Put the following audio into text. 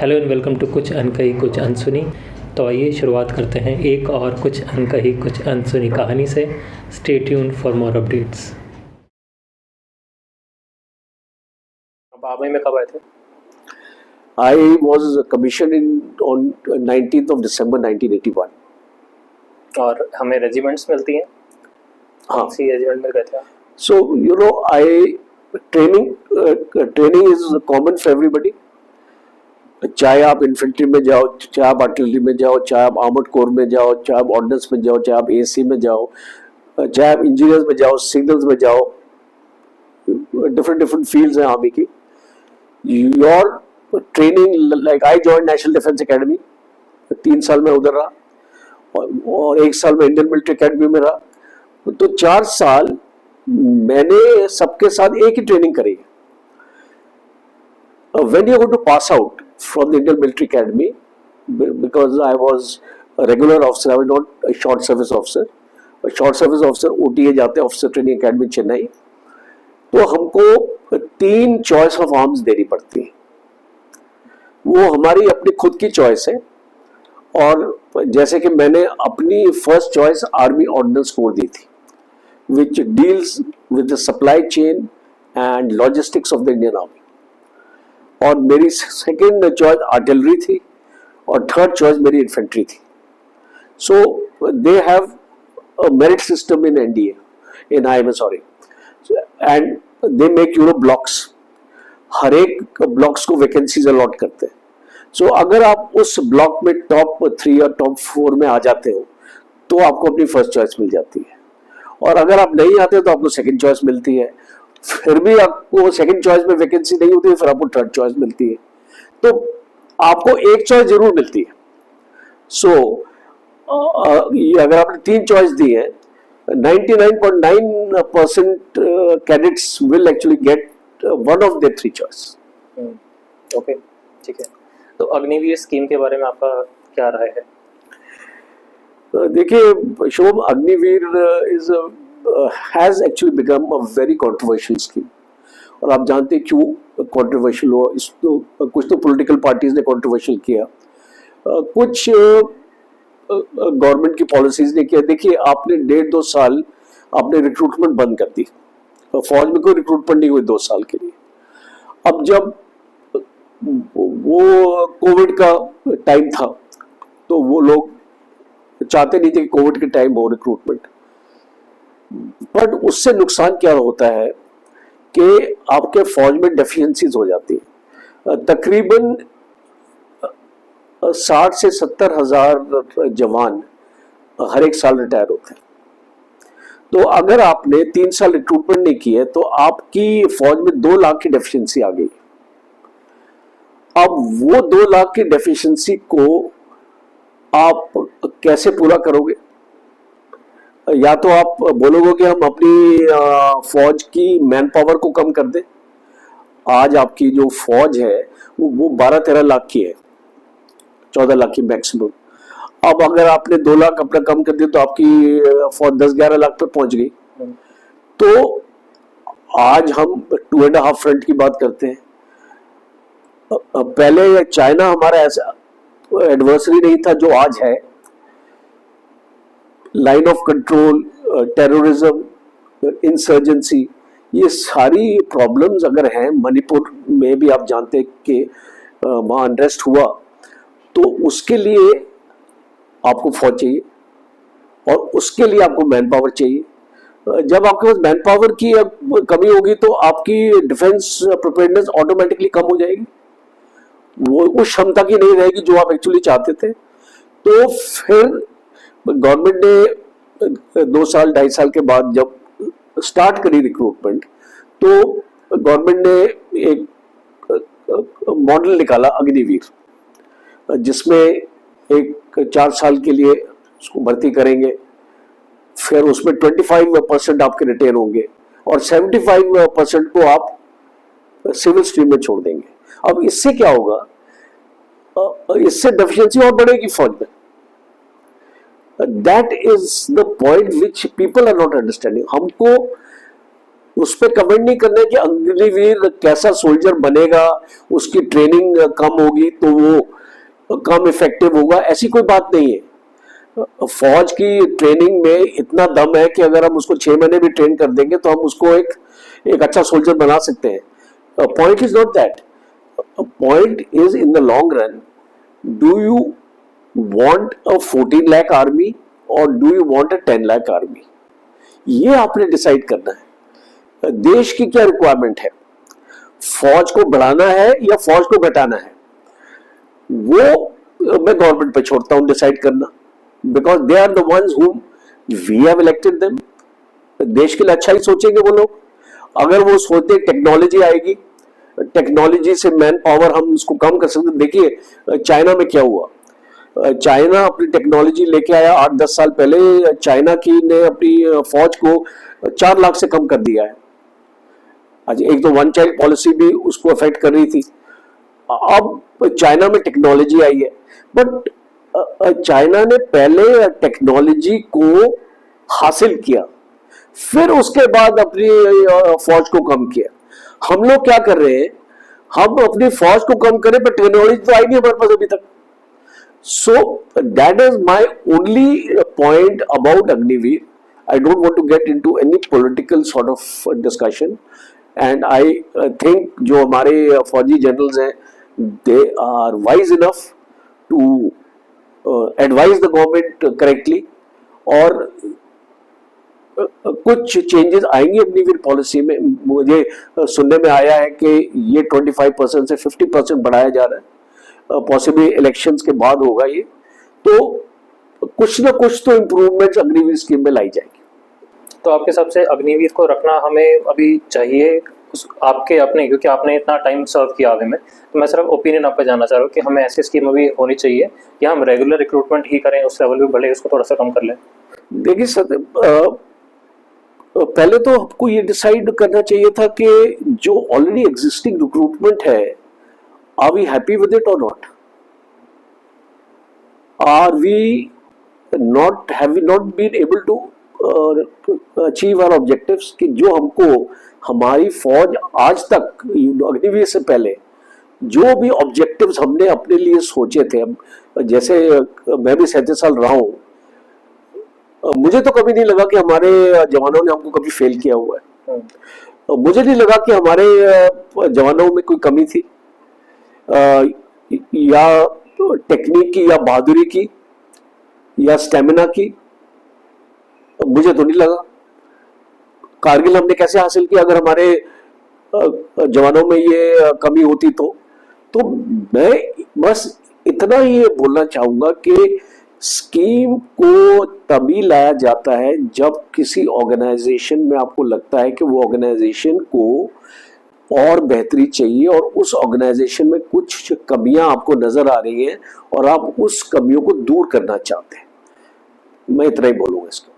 Hello and welcome to कुछ अनकही कुछ अनसुनी। तो आइए शुरुआत करते हैं एक और कुछ अनकही कुछ अनसुनी कहानी से। Stay tuned for more updates. आप आर्मी में कब आए थे? I was commissioned on 19th of December 1981. और हमें रेजिमेंट्स मिलती हैं। हाँ. कौन सी रेजिमेंट में गए थे? So training is common for everybody. चाहे आप इन्फेंट्री में जाओ, चाहे आप आर्टिलरी में जाओ, चाहे आप आर्मर्ड कोर में जाओ, चाहे आप ऑर्डिनेंस में जाओ, चाहे आप एसी में जाओ, चाहे आप इंजीनियर्स में जाओ, सिग्नल्स में जाओ, डिफरेंट फील्ड्स हैं आर्मी की. Your training like I join national defence academy, 3 साल में उधर रहा और 1 साल में इंडियन मिलिट्री एकेडमी में रहा. तो 4 साल मैंने सबके साथ एक ही ट्रेनिंग करी. When you go to pass out from the Indian Military Academy, because I was a regular officer, I was not a short service officer. A short service officer OTA जाते हैं, Officer Training Academy चेन्नई. तो हमको 3 choice of arms देनी पड़ती है. वो हमारी अपनी खुद की चॉइस है. और जैसे कि मैंने अपनी first choice army ordnance corps दी थी, which deals with the supply chain and logistics of the Indian Army. और मेरी सेकेंड चॉइस आर्टिलरी थी और थर्ड चॉइस मेरी इन्फेंट्री थी. So they have a merit system in NDA, in IMA sorry, and they make blocks. हर एक blocks को vacancies allot करते हैं. सो अगर आप उस ब्लॉक में टॉप 3 या टॉप 4 में आ जाते हो तो आपको अपनी फर्स्ट चॉइस मिल जाती है. और अगर आप नहीं आते हो तो आपको सेकेंड चॉइस मिलती है. फिर भी आपको सेकंड चॉइस में वैकेंसी नहीं होती है, फिर आपको थर्ड चॉइस मिलती है. तो आपको एक चॉइस जरूर मिलती है. सो अगर आपने 3 चॉइस दी है, 99.9% cadets will actually get one of their 3 choice. Okay, ठीक है. तो अग्निवीर स्कीम के बारे में आपका क्या राय है? देखिए Shubham, Agniveer is has actually become a very controversial scheme. और आप जानते हैं क्यों controversial हुआ. कुछ तो political parties ने controversial किया, कुछ गवर्नमेंट की पॉलिसीज ने किया. देखिए आपने 1.5-2 साल आपने रिक्रूटमेंट बंद कर दी, फौज में कोई रिक्रूटमेंट नहीं हुई 2 साल के लिए. अब जब वो कोविड का टाइम था तो वो लोग चाहते नहीं थे कि कोविड के टाइम हो रिक्रूटमेंट. बट उससे नुकसान क्या होता है कि आपके फौज में डेफिशिएंसीज हो जाती है. तकरीबन 60 से 70 हजार जवान हर एक साल रिटायर होते हैं. तो अगर आपने 3 साल रिक्रूटमेंट नहीं किए तो आपकी फौज में 2 लाख की डेफिशिएंसी आ गई. अब वो 2 लाख की डेफिशिएंसी को आप कैसे पूरा करोगे? या तो आप बोलोगे कि हम अपनी फौज की मैन पावर को कम कर दें. आज आपकी जो फौज है वो 12-13 लाख की है, 14 लाख की मैक्सिमम. अब अगर आपने 2 लाख अपना कम कर दिया तो आपकी फौज 10-11 लाख पे पहुंच गई. तो आज हम 2.5 फ्रंट की बात करते हैं. पहले चाइना हमारा ऐसा एडवर्सरी नहीं था जो आज है. Line of control, terrorism, insurgency, ये सारी प्रॉब्लम्स अगर हैं. मणिपुर में भी आप जानते हैं कि वहाँ अनरेस्ट हुआ, तो उसके लिए आपको फौज चाहिए और उसके लिए आपको मैन पावर चाहिए. जब आपके पास मैन पावर की कमी होगी तो आपकी डिफेंस प्रिपेयर्डनेस ऑटोमेटिकली कम हो जाएगी. वो उस क्षमता की नहीं रहेगी जो आप एक्चुअली चाहते थे. तो फिर गवर्नमेंट ने 2 साल 2.5 साल के बाद जब स्टार्ट करी रिक्रूटमेंट, तो गवर्नमेंट ने एक मॉडल निकाला अग्निवीर, जिसमें एक 4 साल के लिए उसको भर्ती करेंगे. फिर उसमें 25% आपके रिटेन होंगे और 75% को आप सिविल स्ट्रीम में छोड़ देंगे. अब इससे क्या होगा? इससे डेफिशिएंसी और बढ़ेगी फौज में. That is the point which people are not understanding. हमको उस पर कमेंट नहीं करना है कि अग्निवीर कैसा सोल्जर बनेगा, उसकी ट्रेनिंग कम होगी तो वो कम इफेक्टिव होगा, ऐसी कोई बात नहीं है। फौज की ट्रेनिंग में इतना दम है कि अगर हम उसको 6 महीने भी ट्रेन कर देंगे तो हम उसको एक अच्छा सोल्जर बना सकते हैं। Point is not that, point is in the long run, do you want a 14 lakh army और do you want a 10 lakh army, ये आपने डिसाइड करना है। देश की क्या रिक्वायरमेंट है, फौज को बढ़ाना है या फौज को घटाना है, वो मैं गवर्नमेंट पे छोड़ता हूं डिसाइड करना, because they are the ones whom we have elected them. देश के लिए अच्छा ही सोचेंगे वो लोग। अगर वो सोचते टेक्नोलॉजी आएगी, टेक्नोलॉजी से मैन पावर हम उसको कम कर सकते। देखिए चाइना में क्या हुआ, चाइना अपनी टेक्नोलॉजी लेके आया 8-10 साल पहले, चाइना की ने अपनी फौज को 4 लाख से कम कर दिया है। आज एक तो वन चाइल्ड पॉलिसी भी उसको अफेक्ट कर रही थी। अब चाइना में टेक्नोलॉजी आई है, बट चाइना ने पहले टेक्नोलॉजी को हासिल किया, फिर उसके बाद अपनी फौज को कम किया। हम लोग क्या कर रहे हैं, हम अपनी फौज को कम करें पर टेक्नोलॉजी तो आई नहीं हमारे पास अभी तक। So that is my only point about Agniveer. I don't want to get into any political sort of discussion, and I think जो हमारे फौजी जनरल्स हैं, they are wise enough to advise the government correctly, और कुछ changes आएंगे Agniveer policy में। मुझे सुनने में आया है कि ये 25% से 50% बढ़ाया जा रहा है, पॉसिबली इलेक्शंस के बाद होगा ये, तो कुछ ना कुछ तो इम्प्रूवमेंट अग्निवीर स्कीम में लाई जाएगी। तो आपके हिसाब से अग्निवीर को रखना हमें अभी चाहिए आपके अपने, क्योंकि आपने इतना टाइम सर्व किया आगे में, तो मैं सिर्फ ओपिनियन आपका जानना चाह रहा हूँ कि हमें ऐसी स्कीम अभी होनी चाहिए या हम रेगुलर रिक्रूटमेंट ही करें, उस लेवल पे बढ़े, उसको थोड़ा सा कम कर लें? देखिए सर, पहले तो आपको ये डिसाइड करना चाहिए था कि जो ऑलरेडी एग्जिस्टिंग रिक्रूटमेंट है, are we happy with it or not? Have we not been able to achieve our objectives? कि जो हमको हमारी फौज आज तक अग्निवीर से पहले जो भी ऑब्जेक्टिव्स हमने अपने लिए सोचे थे, जैसे मैं भी 37 साल रहा हूं, मुझे तो कभी नहीं लगा कि हमारे जवानों ने हमको कभी फेल किया हुआ है। मुझे नहीं लगा कि हमारे जवानों में कोई कमी थी, या टेक्निक की, या बहादुरी की, या स्टेमिना की, मुझे तो नहीं लगा। कारगिल हमने कैसे हासिल किया अगर हमारे जवानों में ये कमी होती तो मैं बस इतना ही बोलना चाहूंगा कि स्कीम को तभी लाया जाता है जब किसी ऑर्गेनाइजेशन में आपको लगता है कि वो ऑर्गेनाइजेशन को और बेहतरी चाहिए और उस ऑर्गेनाइजेशन में कुछ कमियां आपको नजर आ रही हैं और आप उस कमियों को दूर करना चाहते हैं। मैं इतना ही बोलूंगा इसका।